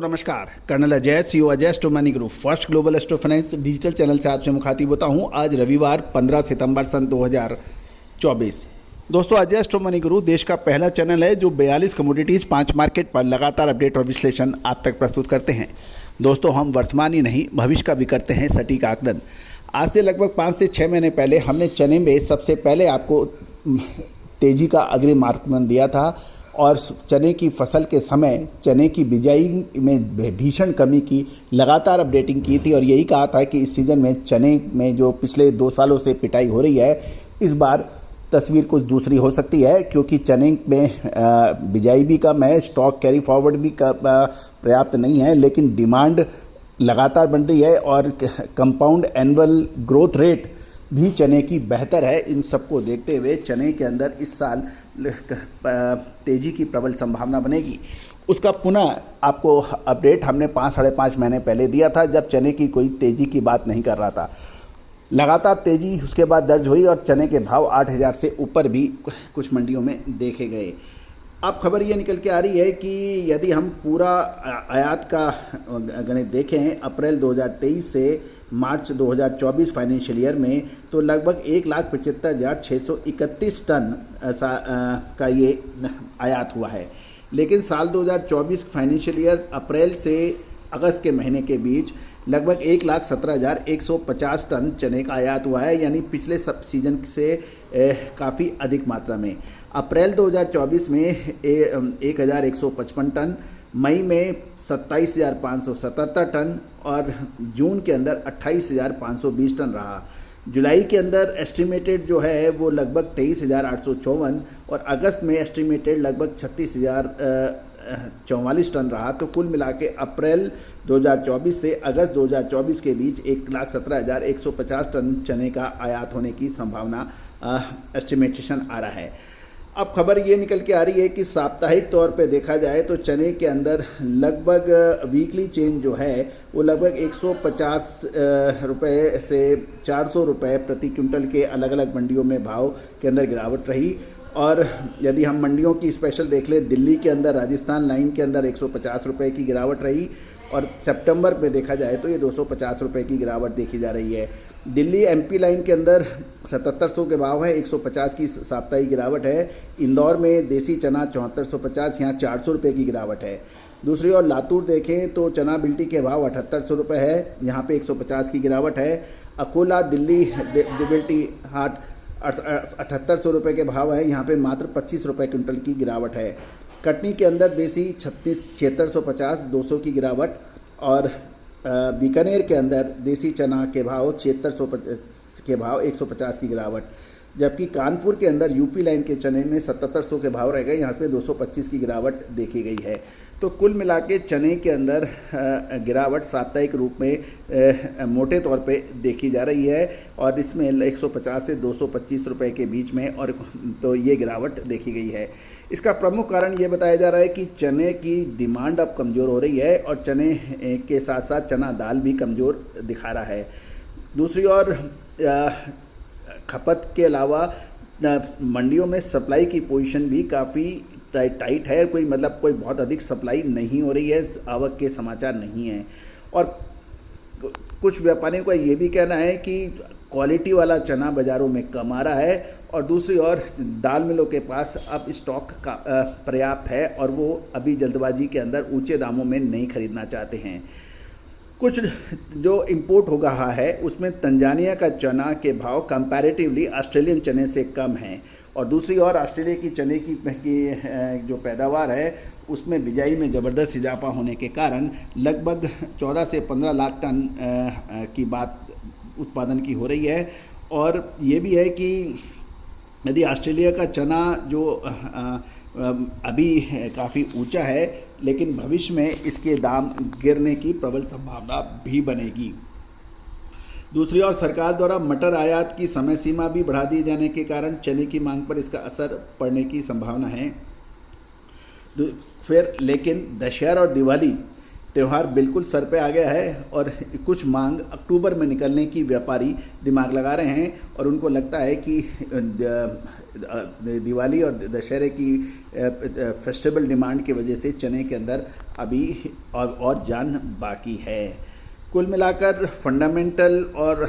दोस्तों नमस्कार, colonel Ajay CO Ajay astro money group first global astro finance digital channel से आपसे मुखातिब होता हूं। आज रविवार 15 सितंबर सन 2024। दोस्तों, अजय एस्ट्रो मनी ग्रुप देश का पहला चैनल है जो 42 कमोडिटीज़ 5 मार्केट पर लगातार अपडेट और विश्लेषण आप तक प्रस्तुत करते हैं। दोस्तों, हम वर्तमान ही नहीं भविष्य का भी करते हैं सटीक आकलन। आज से लगभग 5 से 6 महीने पहले हमने चने में सबसे पहले आपको तेज़ी का अग्रिम आकलन दिया था और चने की फसल के समय चने की बिजाई में भीषण कमी की लगातार अपडेटिंग की थी और यही कहा था कि इस सीज़न में चने में जो पिछले 2 सालों से पिटाई हो रही है, इस बार तस्वीर कुछ दूसरी हो सकती है, क्योंकि चने में बिजाई भी कम है, स्टॉक कैरी फॉरवर्ड भी पर्याप्त नहीं है, लेकिन डिमांड लगातार बढ़ रही है और कंपाउंड एनुअल ग्रोथ रेट भी चने की बेहतर है। इन सबको देखते हुए चने के अंदर इस साल तेज़ी की प्रबल संभावना बनेगी। उसका पुनः आपको अपडेट हमने 5-5.5 महीने पहले दिया था, जब चने की कोई तेज़ी की बात नहीं कर रहा था। लगातार तेज़ी उसके बाद दर्ज हुई और चने के भाव 8,000 से ऊपर भी कुछ मंडियों में देखे गए। अब खबर ये निकल के आ रही है कि यदि हम पूरा आयात का गणित देखें अप्रैल 2023 से मार्च 2024 फाइनेंशियल ईयर में, तो लगभग 1,75,631 टन का ये आयात हुआ है। लेकिन साल 2024 फाइनेंशियल ईयर अप्रैल से अगस्त के महीने के बीच लगभग 1,17,150 टन चने का आयात हुआ है, यानी पिछले सब सीजन से काफ़ी अधिक मात्रा में। अप्रैल 2024 में 1,155 टन, मई में 27,577 टन और जून के अंदर 28,520 टन रहा। जुलाई के अंदर एस्टिमेटेड जो है वो लगभग 23,854 और अगस्त में एस्टिमेटेड लगभग 36,044 टन रहा। तो कुल मिला के अप्रैल 2024 से अगस्त 2024 के बीच 1,17,150 टन चने का आयात होने की संभावना एस्टिमेटेशन आ रहा है। अब खबर ये निकल के आ रही है कि साप्ताहिक तौर पे देखा जाए तो चने के अंदर लगभग वीकली चेंज जो है वो लगभग 150 रुपये से 400 रुपये प्रति क्विंटल के अलग अलग मंडियों में भाव के अंदर गिरावट रही। और यदि हम मंडियों की स्पेशल देख लें, दिल्ली के अंदर राजस्थान लाइन के अंदर 150 रुपये की गिरावट रही और सितंबर में देखा जाए तो ये 250 रुपये की गिरावट देखी जा रही है। दिल्ली एमपी लाइन के अंदर 7700 के भाव है, 150 की साप्ताहिक गिरावट है। इंदौर में देसी चना 7450, यहाँ 400 रुपये की गिरावट है। दूसरी ओर लातूर देखें तो चना बिल्टी के भाव 7800 रुपये है, यहाँ पे 150 की गिरावट है। अकोला दिल्ली बिल्टी हाट 7800 रुपये के भाव है, यहाँ पे मात्र 25 रुपये क्विंटल की गिरावट है। कटनी के अंदर देसी 7650 200 की गिरावट और बीकानेर के अंदर देसी चना के भाव 7600 के भाव 150 की गिरावट, जबकि कानपुर के अंदर यूपी लाइन के चने में 7700 के भाव रह गए, यहाँ पे 225 की गिरावट देखी गई है। तो कुल मिला के चने के अंदर गिरावट साप्ताहिक रूप में मोटे तौर पे देखी जा रही है और इसमें 150 से 225 रुपये के बीच में और तो ये गिरावट देखी गई है। इसका प्रमुख कारण ये बताया जा रहा है कि चने की डिमांड अब कमज़ोर हो रही है और चने के साथ साथ चना दाल भी कमज़ोर दिखा रहा है। दूसरी ओर खपत के अलावा मंडियों में सप्लाई की पोजीशन भी काफ़ी टाइट है। कोई बहुत अधिक सप्लाई नहीं हो रही है, आवक के समाचार नहीं हैं। और कुछ व्यापारियों का ये भी कहना है कि क्वालिटी वाला चना बाज़ारों में कम आ रहा है और दूसरी ओर दाल मिलों के पास अब स्टॉक का पर्याप्त है और वो अभी जल्दबाजी के अंदर ऊंचे दामों में नहीं खरीदना चाहते हैं। कुछ जो इंपोर्ट हो रहा है उसमें तंजानिया का चना के भाव कंपैरेटिवली ऑस्ट्रेलियन चने से कम हैं और दूसरी ओर ऑस्ट्रेलिया की चने की जो पैदावार है उसमें बिजाई में ज़बरदस्त इजाफा होने के कारण लगभग 14 से 15 लाख टन की बात उत्पादन की हो रही है। और ये भी है कि यदि ऑस्ट्रेलिया का चना जो अभी काफ़ी ऊंचा है, लेकिन भविष्य में इसके दाम गिरने की प्रबल संभावना भी बनेगी। दूसरी ओर सरकार द्वारा मटर आयात की समय सीमा भी बढ़ा दिए जाने के कारण चने की मांग पर इसका असर पड़ने की संभावना है। फिर लेकिन दशहरा और दिवाली त्यौहार बिल्कुल सर पे आ गया है और कुछ मांग अक्टूबर में निकलने की व्यापारी दिमाग लगा रहे हैं और उनको लगता है कि दिवाली और दशहरे की फेस्टिवल डिमांड की वजह से चने के अंदर अभी और जान बाकी है। कुल मिलाकर फंडामेंटल और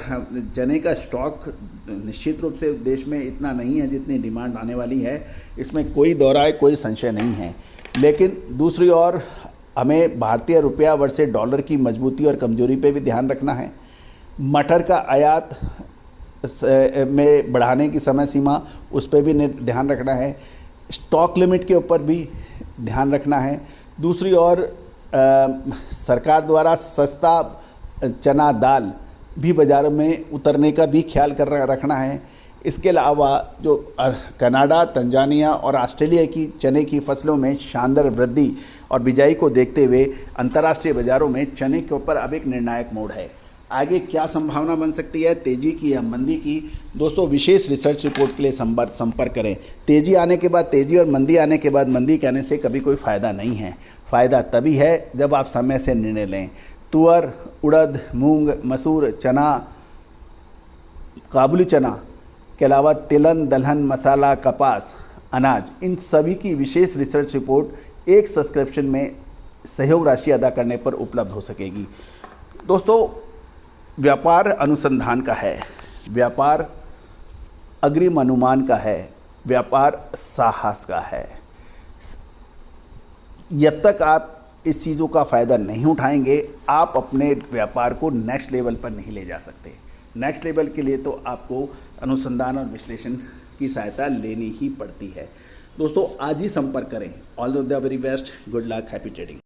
चने का स्टॉक निश्चित रूप से देश में इतना नहीं है जितनी डिमांड आने वाली है, इसमें कोई दोहराए कोई संशय नहीं है। लेकिन दूसरी ओर हमें भारतीय रुपया वर्सेस डॉलर की मजबूती और कमजोरी पे भी ध्यान रखना है। मटर का आयात में बढ़ाने की समय सीमा उस पर भी ध्यान रखना है। स्टॉक लिमिट के ऊपर भी ध्यान रखना है। दूसरी ओर सरकार द्वारा सस्ता चना दाल भी बाज़ारों में उतरने का भी ख्याल रखना है। इसके अलावा जो कनाडा, तंजानिया और ऑस्ट्रेलिया की चने की फसलों में शानदार वृद्धि और बिजाई को देखते हुए अंतर्राष्ट्रीय बाज़ारों में चने के ऊपर अब एक निर्णायक मोड़ है। आगे क्या संभावना बन सकती है, तेज़ी की या मंदी की? दोस्तों, विशेष रिसर्च रिपोर्ट के लिए संपर्क करें। तेज़ी आने के बाद तेज़ी और मंदी आने के बाद मंदी कहने से कभी कोई फ़ायदा नहीं है। फ़ायदा तभी है जब आप समय से निर्णय लें। तुअर, उड़द, मूंग, मसूर, चना, काबुली चना के अलावा तिलहन, दलहन, मसाला, कपास, अनाज, इन सभी की विशेष रिसर्च रिपोर्ट एक सब्सक्रिप्शन में सहयोग राशि अदा करने पर उपलब्ध हो सकेगी। दोस्तों, व्यापार अनुसंधान का है, व्यापार अग्रिम अनुमान का है, व्यापार साहस का है। जब तक आप इस चीज़ों का फ़ायदा नहीं उठाएंगे, आप अपने व्यापार को नेक्स्ट लेवल पर नहीं ले जा सकते। नेक्स्ट लेवल के लिए तो आपको अनुसंधान और विश्लेषण की सहायता लेनी ही पड़ती है। दोस्तों, आज ही संपर्क करें। All the very best, good luck, happy trading.